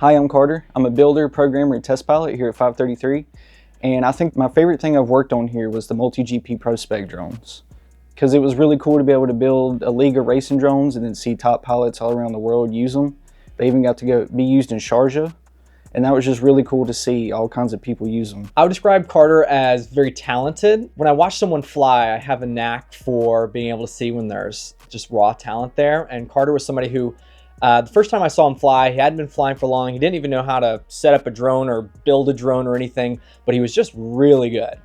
Hi, I'm Carter. I'm a builder, programmer, and test pilot here at 533. And I think my favorite thing I've worked on here was the multi-GP Pro Spec drones. Because it was really cool to be able to build a league of racing drones and then see top pilots all around the world use them. They even got to be used in Sharjah. And that was just really cool to see all kinds of people use them. I would describe Carter as very talented. When I watch someone fly, I have a knack for being able to see when there's just raw talent there. And Carter was somebody who, the first time I saw him fly, he hadn't been flying for long. He didn't even know how to set up a drone or build a drone or anything, but he was just really good.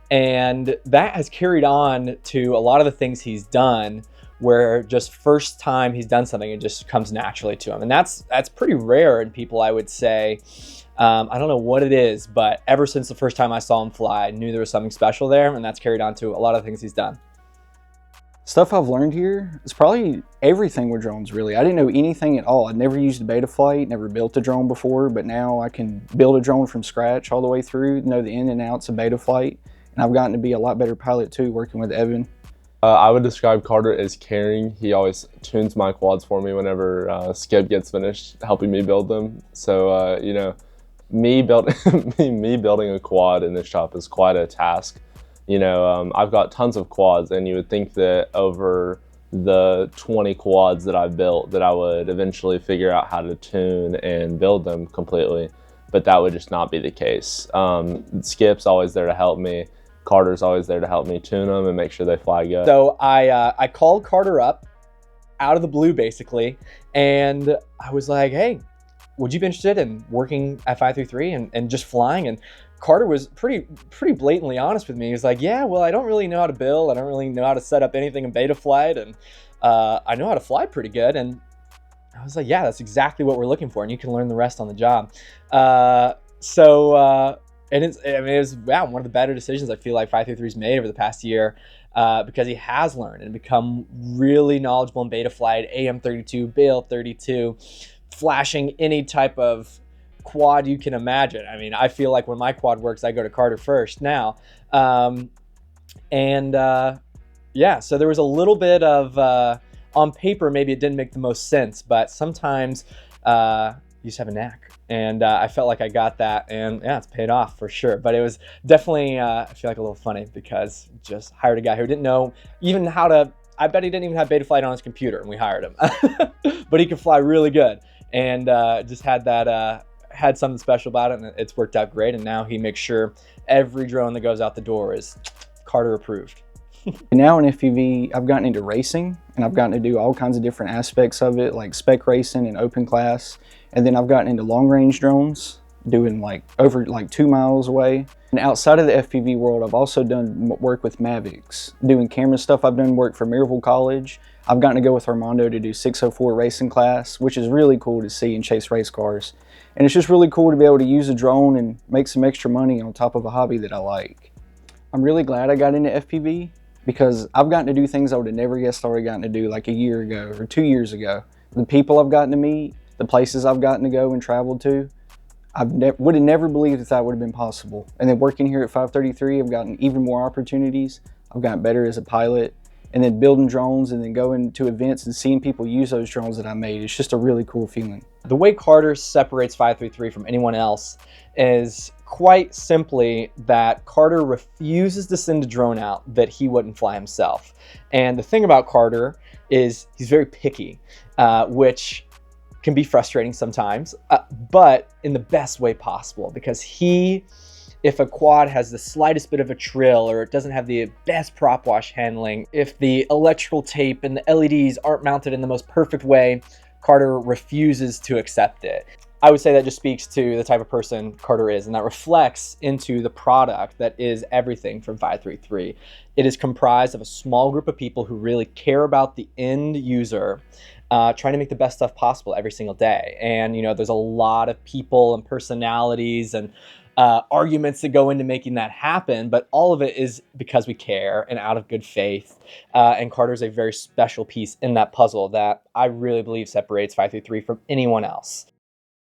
And that has carried on to a lot of the things he's done, where just first time he's done something, it just comes naturally to him. And that's pretty rare in people, I would say. I don't know what it is, but ever since the first time I saw him fly, I knew there was something special there, and that's carried on to a lot of things he's done. Stuff I've learned here is probably everything with drones, really. I didn't know anything at all. I'd never used a beta flight, never built a drone before, but now I can build a drone from scratch all the way through, know the in and outs of beta flight, and I've gotten to be a lot better pilot too, working with Evan. I would describe Carter as caring. He always tunes my quads for me whenever Skip gets finished helping me build them. So, you know, me building a quad in this shop is quite a task. You know, I've got tons of quads, and you would think that over the 20 quads that I've built that I would eventually figure out how to tune and build them completely, but that would just not be the case. Skip's always there to help me. Carter's always there to help me tune them and make sure they fly good. So I called Carter up out of the blue, basically, and I was like, hey, would you be interested in working at 533 and just flying? And Carter was pretty blatantly honest with me. He was like, yeah, well, I don't really know how to build. I don't really know how to set up anything in beta flight, and I know how to fly pretty good. And I was like, yeah, that's exactly what we're looking for, and you can learn the rest on the job. And it was one of the better decisions I feel like 533's made over the past year, because he has learned and become really knowledgeable in beta flight, AM32, Bale 32, flashing any type of quad you can imagine. I mean, I feel like when my quad works, I go to Carter first now. Yeah, so there was a little bit of, on paper, maybe it didn't make the most sense, but sometimes you just have a knack. And I felt like I got that, and yeah, it's paid off for sure. But it was definitely, I feel like a little funny, because just hired a guy who didn't know even how to, I bet he didn't even have beta flight on his computer, and we hired him. But he could fly really good, and just had that, had something special about it, and it's worked out great. And now he makes sure every drone that goes out the door is Carter approved. Now in FPV, I've gotten into racing, and I've gotten to do all kinds of different aspects of it, like spec racing and open class. And then I've gotten into long range drones, doing over 2 miles away. And outside of the FPV world, I've also done work with Mavics, doing camera stuff. I've done work for Maryville College. I've gotten to go with Armando to do 604 racing class, which is really cool to see and chase race cars. And it's just really cool to be able to use a drone and make some extra money on top of a hobby that I like. I'm really glad I got into FPV, because I've gotten to do things I would have never guessed I would have gotten to do like a year ago or 2 years ago. The people I've gotten to meet, the places I've gotten to go and traveled to, I would have never believed that would have been possible. And then working here at 533, I've gotten even more opportunities. I've gotten better as a pilot, and then building drones and then going to events and seeing people use those drones that I made. It's just a really cool feeling. The way Carter separates 533 from anyone else is quite simply that Carter refuses to send a drone out that he wouldn't fly himself. And the thing about Carter is he's very picky, which can be frustrating sometimes, but in the best way possible, because if a quad has the slightest bit of a trill, or it doesn't have the best prop wash handling, if the electrical tape and the LEDs aren't mounted in the most perfect way, Carter refuses to accept it. I would say that just speaks to the type of person Carter is, and that reflects into the product that is everything from 533. It is comprised of a small group of people who really care about the end user, trying to make the best stuff possible every single day. And, you know, there's a lot of people and personalities and arguments that go into making that happen, but all of it is because we care and out of good faith. And Carter's a very special piece in that puzzle that I really believe separates 533 from anyone else.